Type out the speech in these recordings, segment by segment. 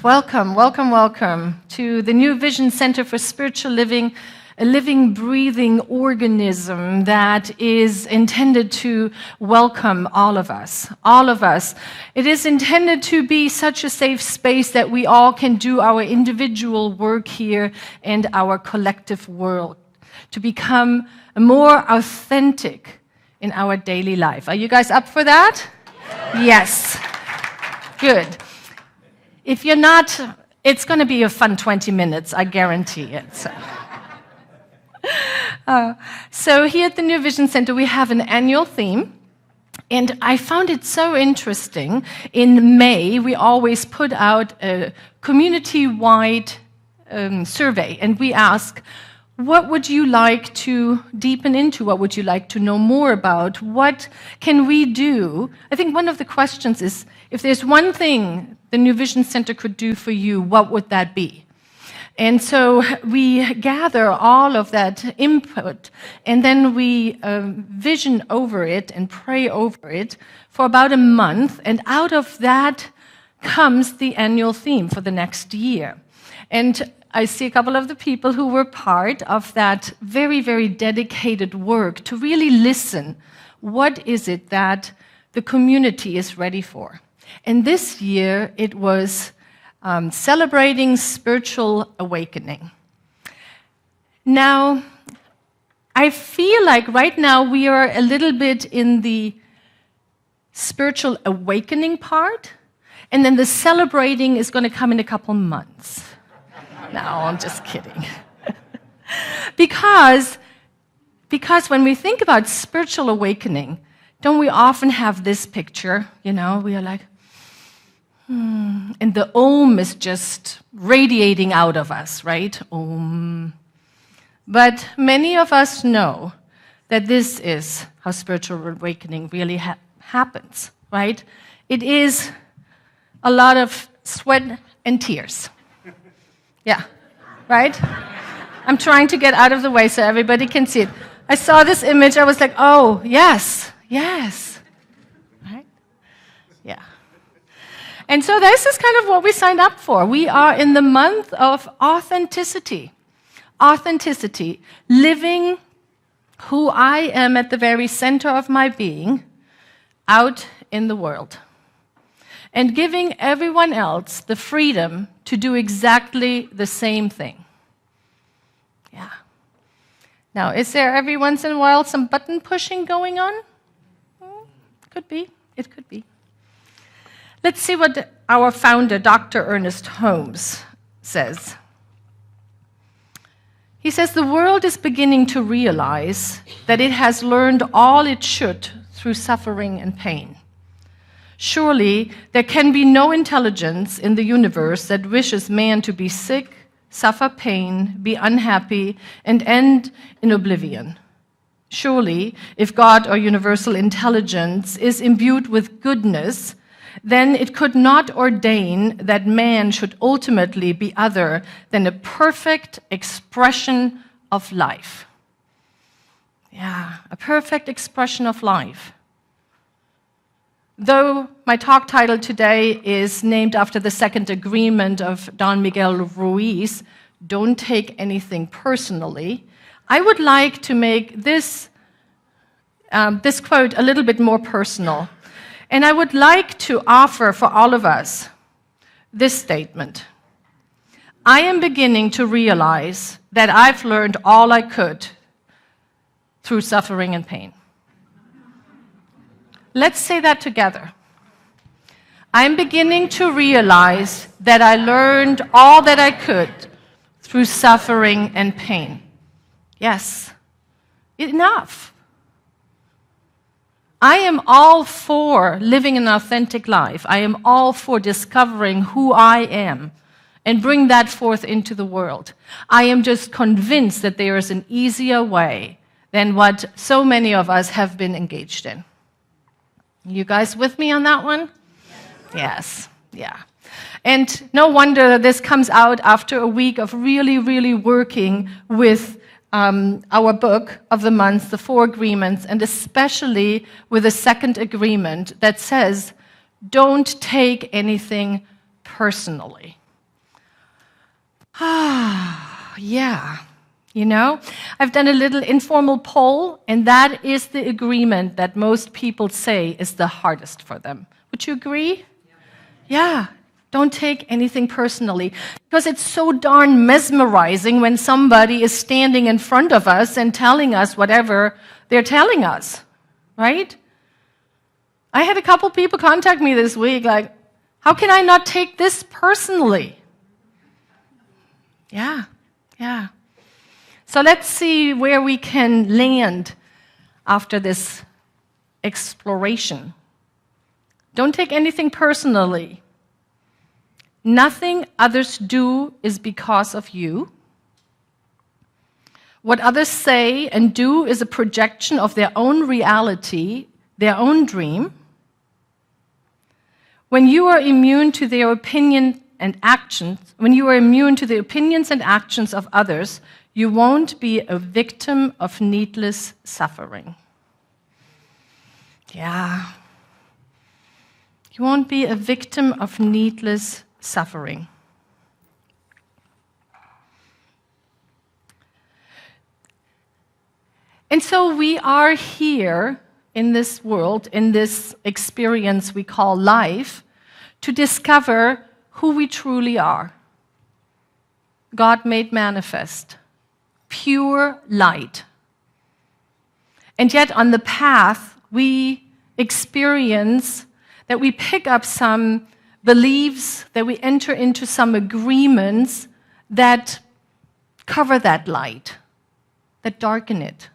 welcome, welcome, welcome to the New Vision Center for Spiritual Living, a living, breathing organism that is intended to welcome all of us, all of us. It is intended to be such a safe space that we all can do our individual work here and our collective world, to become more authentic in our daily life. Are you guys up for that? Yes. Good. If you're not, it's going to be a fun 20 minutes, I guarantee it. So here at the New Vision Center, we have an annual theme. And I found it so interesting. In May, we always put out a community-wide survey. And we ask, what would you like to deepen into? What would you like to know more about? What can we do? I think one of the questions is, if there's one thing the New Vision Center could do for you, what would that be? And so we gather all of that input, and then we vision over it and pray over it for about a month, and out of that comes the annual theme for the next year. And I see a couple of the people who were part of that very, very dedicated work to really listen. What is it that the community is ready for? And this year, it was celebrating spiritual awakening. Now, I feel like right now we are a little bit in the spiritual awakening part, and then the celebrating is going to come in a couple months. No, I'm just kidding. Because when we think about spiritual awakening, don't we often have this picture? You know, we are like, and the Om is just radiating out of us, right? Om. But many of us know that this is how spiritual awakening really happens, right? It is a lot of sweat and tears. Yeah, right? I'm trying to get out of the way so everybody can see it. I saw this image, I was like, oh, yes, yes. Right? Yeah. And so this is kind of what we signed up for. We are in the month of authenticity. Authenticity, living who I am at the very center of my being out in the world. And giving everyone else the freedom to do exactly the same thing. Yeah. Now, is there every once in a while some button pushing going on? Could be. It could be. Let's see what our founder, Dr. Ernest Holmes, says. He says, the world is beginning to realize that it has learned all it should through suffering and pain. Surely, there can be no intelligence in the universe that wishes man to be sick, suffer pain, be unhappy, and end in oblivion. Surely, if God or universal intelligence is imbued with goodness, then it could not ordain that man should ultimately be other than a perfect expression of life. Yeah, a perfect expression of life. Though my talk title today is named after the second agreement of Don Miguel Ruiz, don't take anything personally, I would like to make this quote a little bit more personal. And I would like to offer for all of us this statement. I am beginning to realize that I've learned all I could through suffering and pain. Let's say that together. I'm beginning to realize that I learned all that I could through suffering and pain. Yes, enough. I am all for living an authentic life. I am all for discovering who I am and bring that forth into the world. I am just convinced that there is an easier way than what so many of us have been engaged in. You guys with me on that one? Yes, yeah. And no wonder this comes out after a week of really, really working with our book of the month, the 4 agreements, and especially with the second agreement that says, don't take anything personally. Yeah. You know, I've done a little informal poll, and that is the agreement that most people say is the hardest for them. Would you agree? Yeah. Don't take anything personally, because it's so darn mesmerizing when somebody is standing in front of us and telling us whatever they're telling us, right? I had a couple people contact me this week, like, how can I not take this personally? Yeah. So let's see where we can land after this exploration. Don't take anything personally. Nothing others do is because of you. What others say and do is a projection of their own reality, their own dream. When you are immune to their opinion and actions, when you are immune to the opinions and actions of others, you won't be a victim of needless suffering. Yeah. You won't be a victim of needless suffering. And so we are here in this world, in this experience we call life, to discover who we truly are. God made manifest. Pure light. And yet on the path, we experience that we pick up some beliefs, that we enter into some agreements that cover that light, that darken it.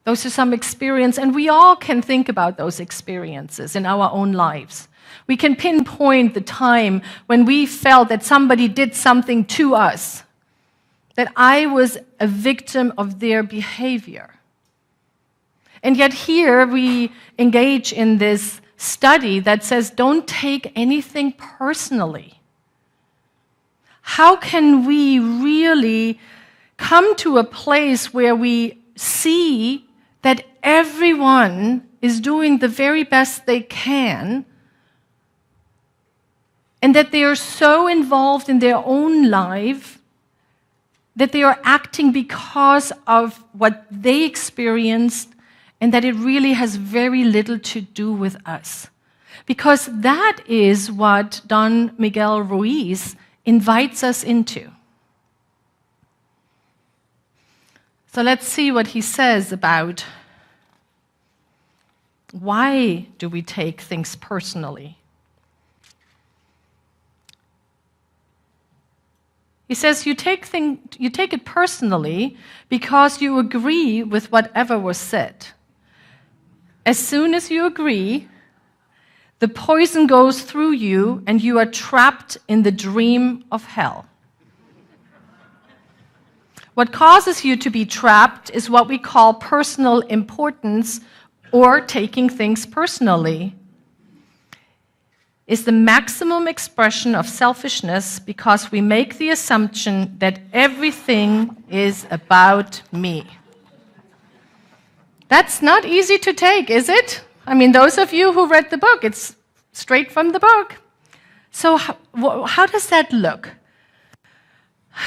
Those are some experiences, and we all can think about those experiences in our own lives. We can pinpoint the time when we felt that somebody did something to us, that I was a victim of their behavior. And yet here we engage in this study that says, don't take anything personally. How can we really come to a place where we see that everyone is doing the very best they can, and that they are so involved in their own life that they are acting because of what they experienced, and that it really has very little to do with us. Because that is what Don Miguel Ruiz invites us into. So let's see what he says about why do we take things personally. He says you take it personally because you agree with whatever was said. As soon as you agree, the poison goes through you and you are trapped in the dream of hell. What causes you to be trapped is what we call personal importance, or taking things personally. Is the maximum expression of selfishness because we make the assumption that everything is about me. That's not easy to take, is it? I mean, those of you who read the book, it's straight from the book. So how does that look?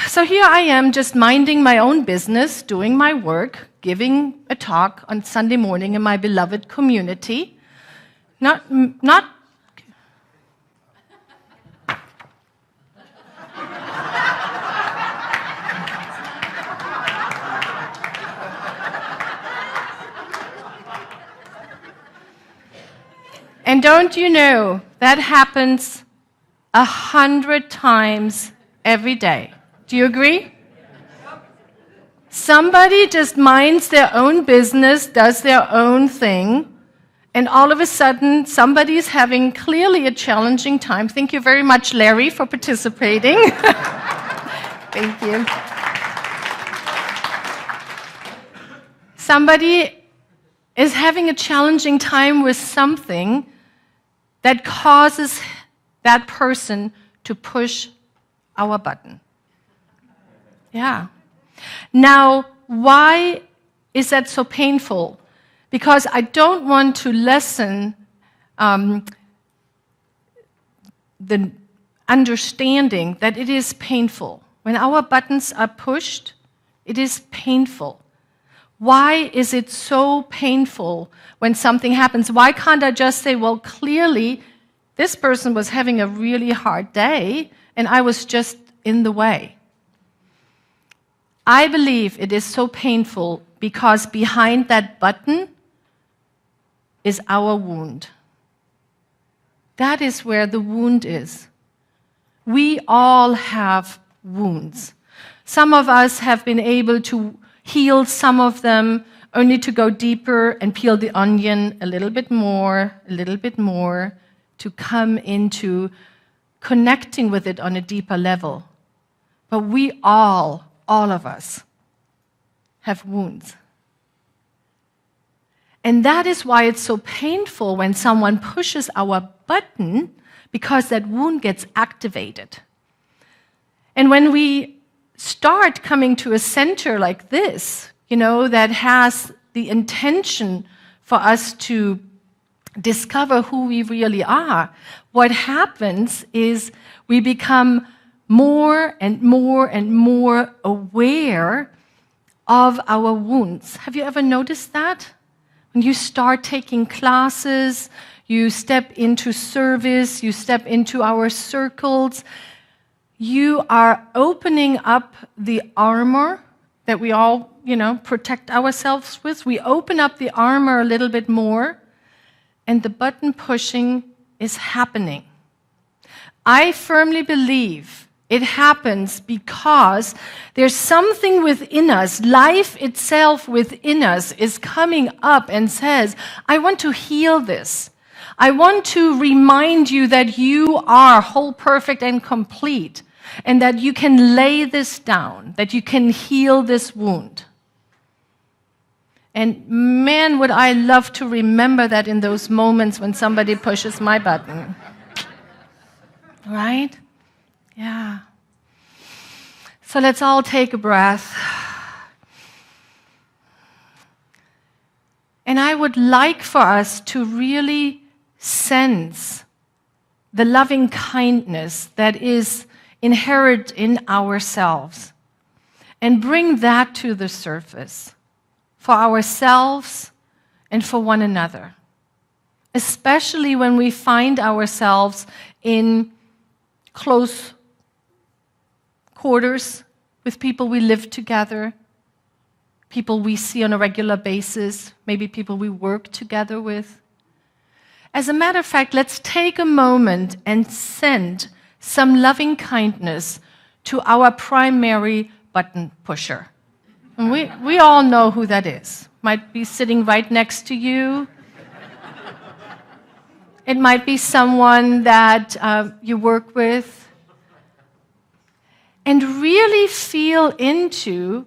So here I am just minding my own business, doing my work, giving a talk on Sunday morning in my beloved community. Not And don't you know, that happens 100 times every day. Do you agree? Somebody just minds their own business, does their own thing, and all of a sudden, somebody is having clearly a challenging time. Thank you very much, Larry, for participating. Thank you. Somebody is having a challenging time with something that causes that person to push our button. Yeah. Now, why is that so painful? Because I don't want to lessen I understanding that it is painful. When our buttons are pushed, it is painful. Why is it so painful when something happens? Why can't I just say, well, clearly this person was having a really hard day and I was just in the way? I believe it is so painful because behind that button is our wound. That is where the wound is. We all have wounds. Some of us have been able to heal some of them, only to go deeper and peel the onion a little bit more, to come into connecting with it on a deeper level. But we all of us, have wounds. And that is why it's so painful when someone pushes our button, because that wound gets activated. And when we start coming to a center like this, that has the intention for us to discover who we really are, what happens is we become more and more and more aware of our wounds. Have you ever noticed that? When you start taking classes, you step into service, you step into our circles, you are opening up the armor that we all, protect ourselves with. We open up the armor a little bit more, and the button pushing is happening. I firmly believe it happens because there's something within us, life itself within us is coming up and says, I want to heal this. I want to remind you that you are whole, perfect, and complete, and that you can lay this down, that you can heal this wound. And man, would I love to remember that in those moments when somebody pushes my button. Right? Yeah. So let's all take a breath. And I would like for us to really sense the loving kindness that is inherent in ourselves and bring that to the surface for ourselves and for one another, especially when we find ourselves in close quarters with people we live together, people we see on a regular basis, maybe people we work together with. As a matter of fact, let's take a moment and send some loving kindness to our primary button pusher. And we all know who that is. Might be sitting right next to you. It might be someone that you work with. And really feel into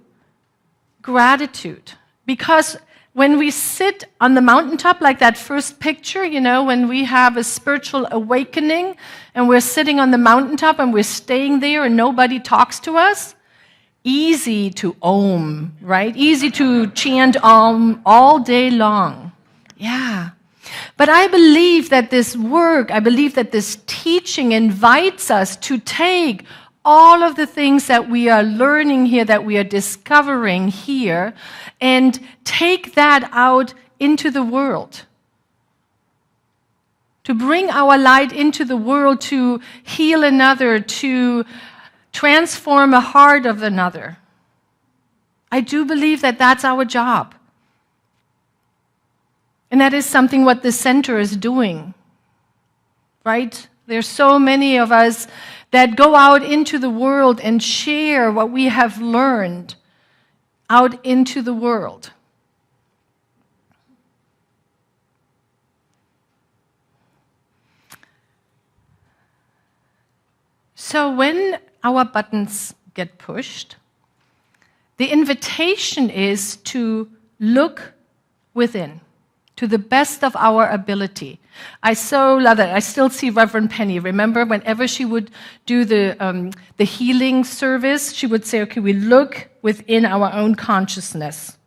gratitude. Because when we sit on the mountaintop, like that first picture, when we have a spiritual awakening and we're sitting on the mountaintop and we're staying there and nobody talks to us, easy to Om, right? Easy to chant Om all day long. Yeah. But I believe that this work, I believe that this teaching invites us to take all of the things that we are learning here, that we are discovering here, and take that out into the world. To bring our light into the world, to heal another, to transform a heart of another. I do believe that that's our job. And that is something what the center is doing, right? There's so many of us that go out into the world and share what we have learned out into the world. So when our buttons get pushed, the invitation is to look within, to the best of our ability. I so love that. I still see Reverend Penny. Remember, whenever she would do the healing service, she would say, okay, we look within our own consciousness.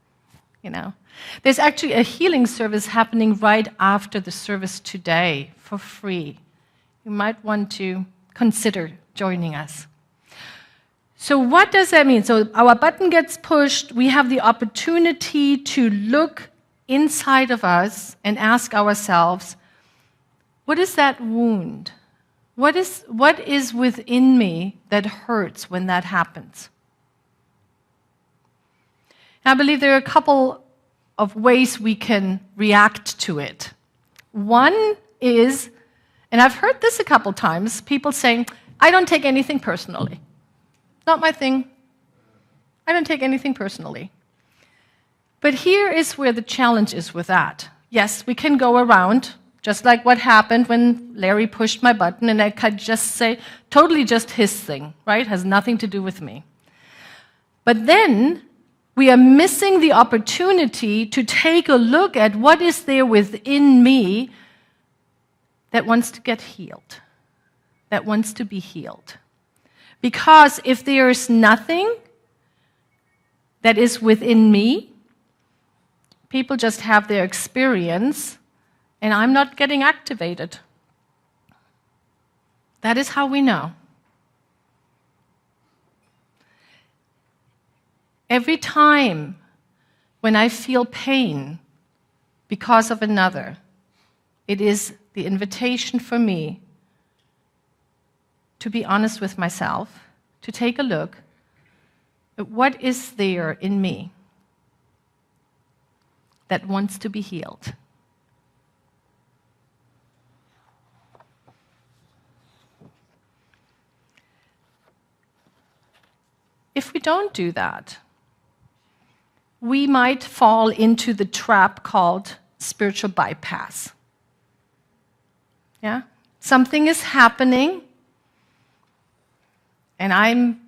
There's actually a healing service happening right after the service today for free. You might want to consider joining us. So what does that mean? So our button gets pushed. We have the opportunity to look inside of us and ask ourselves, what is that wound? What is within me that hurts when that happens? I believe there are a couple of ways we can react to it. One is, and I've heard this a couple times, people saying, I don't take anything personally. Not my thing. I don't take anything personally. But here is where the challenge is with that. Yes, we can go around, just like what happened when Larry pushed my button, and I could just say, totally just his thing, right? Has nothing to do with me. But then we are missing the opportunity to take a look at what is there within me that wants to get healed, that wants to be healed. Because if there is nothing that is within me, people just have their experience, and I'm not getting activated. That is how we know. Every time when I feel pain because of another, it is the invitation for me to be honest with myself, to take a look at what is there in me that wants to be healed. If we don't do that, we might fall into the trap called spiritual bypass. Yeah? Something is happening, and I'm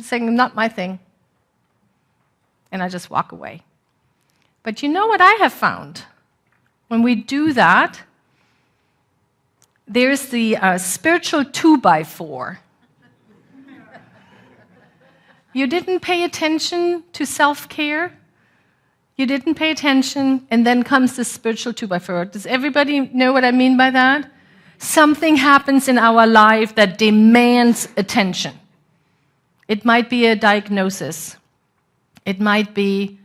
saying, not my thing, and I just walk away. But you know what I have found? When we do that, there's the spiritual 2x4. You didn't pay attention to self-care. You didn't pay attention, and then comes the spiritual 2x4. Does everybody know what I mean by that? Something happens in our life that demands attention. It might be a diagnosis. It might be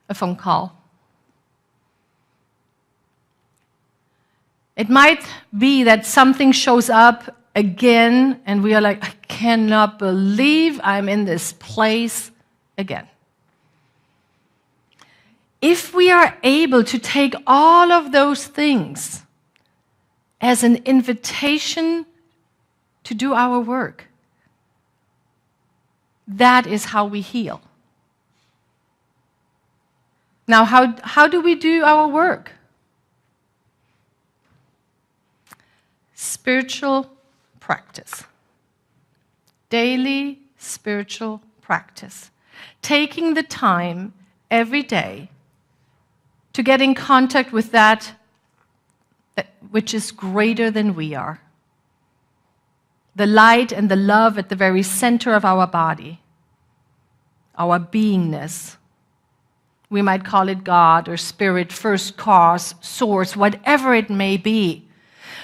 a phone call. It might be that something shows up again, and we are like, I cannot believe I'm in this place again. If we are able to take all of those things as an invitation to do our work, that is how we heal. Now, how do we do our work? Spiritual practice. Daily spiritual practice. Taking the time every day to get in contact with that which is greater than we are. The light and the love at the very center of our body. Our beingness. We might call it God or spirit, first cause, source, whatever it may be.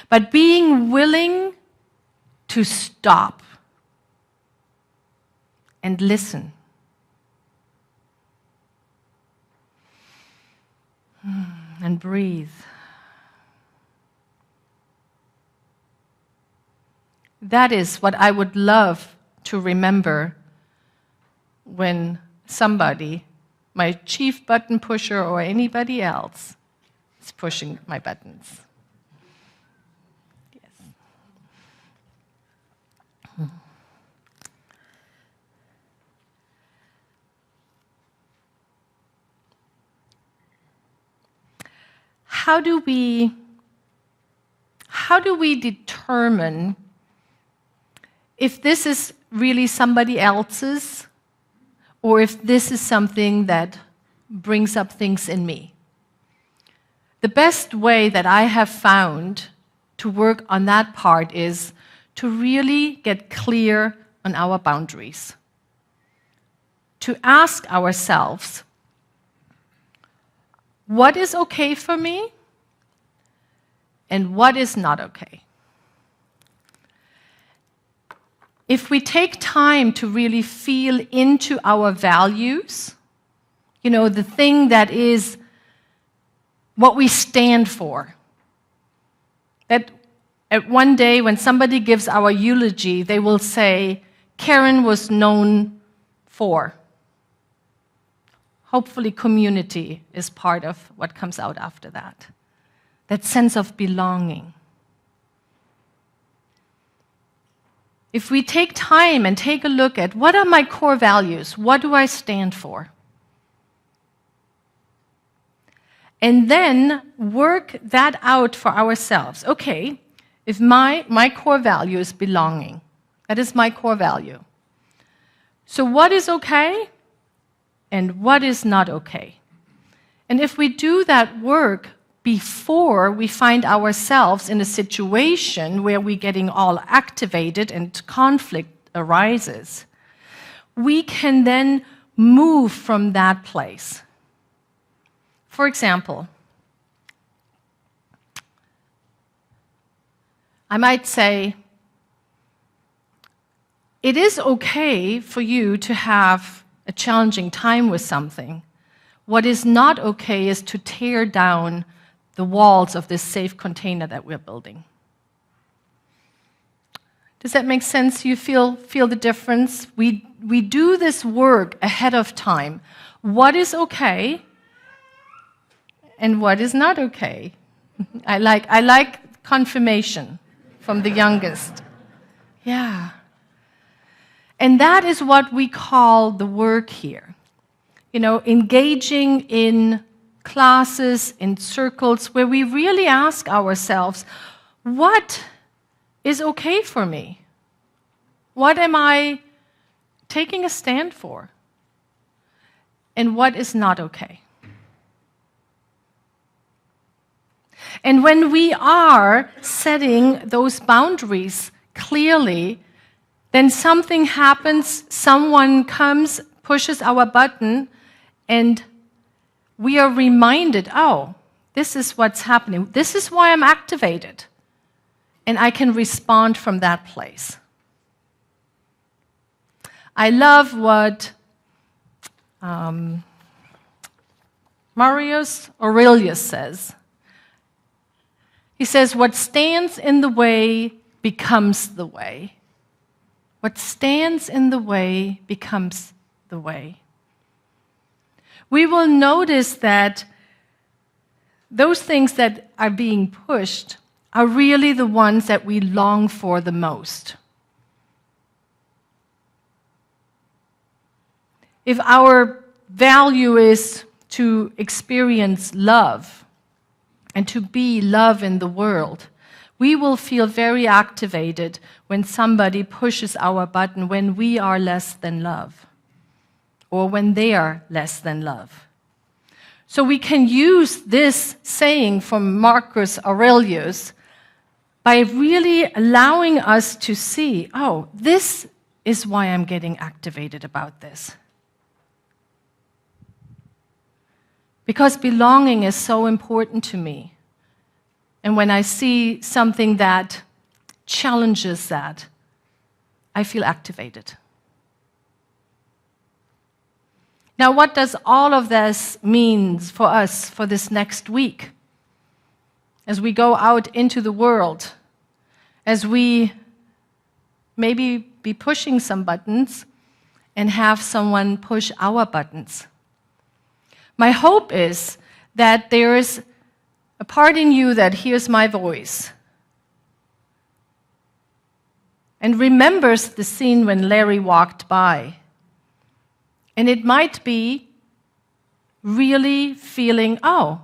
But being willing to stop and listen. And breathe. That is what I would love to remember when somebody, my chief button pusher or anybody else, is pushing my buttons. How do we determine if this is really somebody else's or if this is something that brings up things in me? The best way that I have found to work on that part is to really get clear on our boundaries. To ask ourselves, what is okay for me and what is not okay? if we take time to really feel into our values, the thing that is what we stand for, that at one day when somebody gives our eulogy, they will say, Karin was known for. Hopefully community is part of what comes out after that. That sense of belonging. If we take time and take a look at what are my core values, what do I stand for? And then work that out for ourselves. Okay, if my core value is belonging, that is my core value. So what is okay and what is not okay? And if we do that work before we find ourselves in a situation where we're getting all activated and conflict arises, we can then move from that place. For example, I might say, it is okay for you to have a challenging time with something. What is not okay is to tear down the walls of this safe container that we're building. Does that make sense? You feel the difference? We do this work ahead of time. What is okay and what is not okay? I like confirmation from the youngest. Yeah. And that is what we call the work here. Engaging in classes, in circles, where we really ask ourselves, what is okay for me? What am I taking a stand for? And what is not okay? And when we are setting those boundaries clearly, then something happens, someone comes, pushes our button, and we are reminded, oh, this is what's happening. This is why I'm activated. And I can respond from that place. I love what Marius Aurelius says. He says, what stands in the way becomes the way. What stands in the way becomes the way. We will notice that those things that are being pushed are really the ones that we long for the most. If our value is to experience love and to be love in the world, we will feel very activated when somebody pushes our button, when we are less than love, or when they are less than love. So we can use this saying from Marcus Aurelius by really allowing us to see, oh, this is why I'm getting activated about this. Because belonging is so important to me. And when I see something that challenges that, I feel activated. Now, what does all of this mean for us for this next week? As we go out into the world, as we maybe be pushing some buttons and have someone push our buttons. My hope is that there is a part in you that hears my voice and remembers the scene when Larry walked by. And it might be really feeling, oh,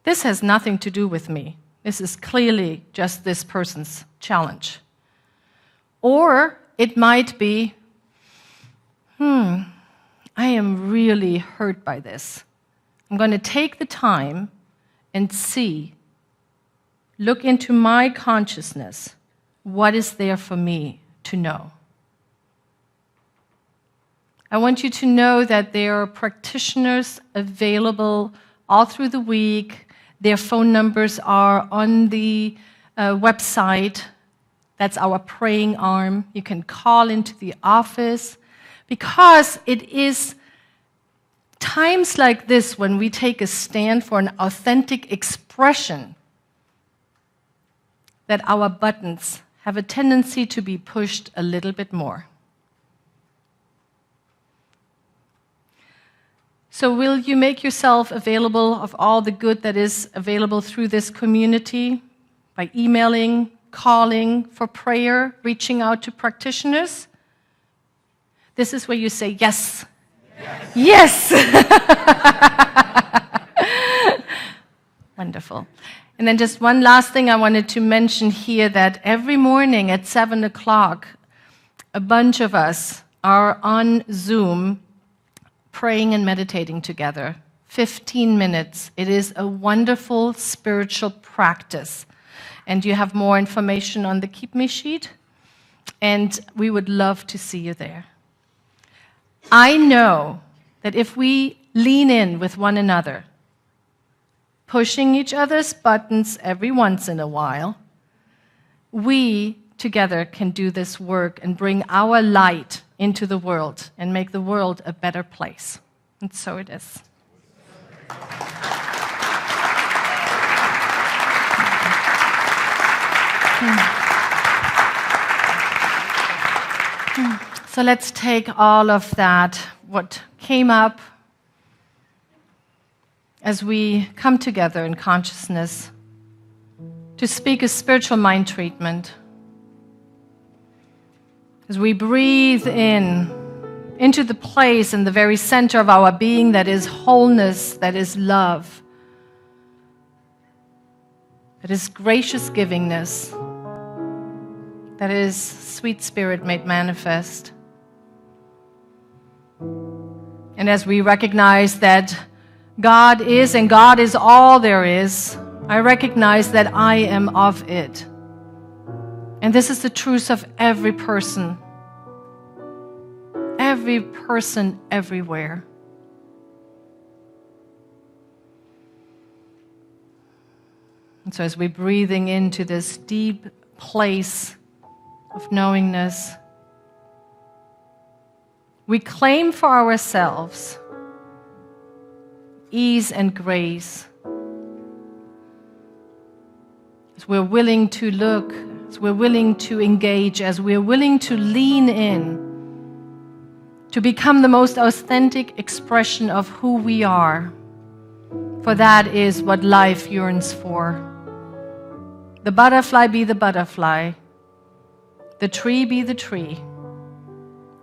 this has nothing to do with me. This is clearly just this person's challenge. Or it might be, I am really hurt by this. I'm going to take the time and see, look into my consciousness, what is there for me to know. I want you to know that there are practitioners available all through the week. Their phone numbers are on the website. That's our praying arm. You can call into the office, because it is times like this when we take a stand for an authentic expression that our buttons have a tendency to be pushed a little bit more. So will you make yourself available of all the good that is available through this community by emailing, calling for prayer, reaching out to practitioners? This is where you say yes. Yes! Wonderful. And then just one last thing I wanted to mention here, that every morning at 7 o'clock, a bunch of us are on Zoom praying and meditating together. 15 minutes. It is a wonderful spiritual practice. And you have more information on the Keep Me sheet. And we would love to see you there. I know that if we lean in with one another, pushing each other's buttons every once in a while, we together can do this work and bring our light into the world and make the world a better place. And so it is. So let's take all of that, what came up, as we come together in consciousness to speak a spiritual mind treatment. As we breathe into the place in the very center of our being that is wholeness, that is love, that is gracious givingness, that is sweet spirit made manifest. And as we recognize that God is and God is all there is, I recognize that I am of it. And this is the truth of every person everywhere. And so as we're breathing into this deep place of knowingness, we claim for ourselves ease and grace. As we're willing to look, as we're willing to engage, as we're willing to lean in, to become the most authentic expression of who we are. For that is what life yearns for. The butterfly be the butterfly, the tree be the tree,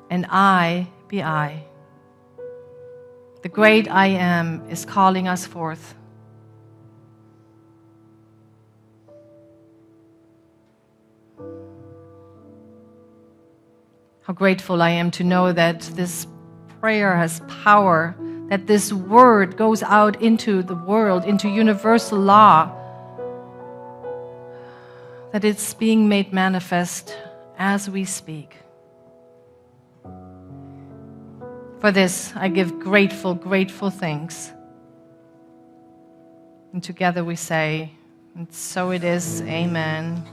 and I be I. The great I Am is calling us forth. How grateful I am to know that this prayer has power, that this word goes out into the world, into universal law, that it's being made manifest as we speak. For this, I give grateful, grateful thanks. And together we say, and so it is, amen.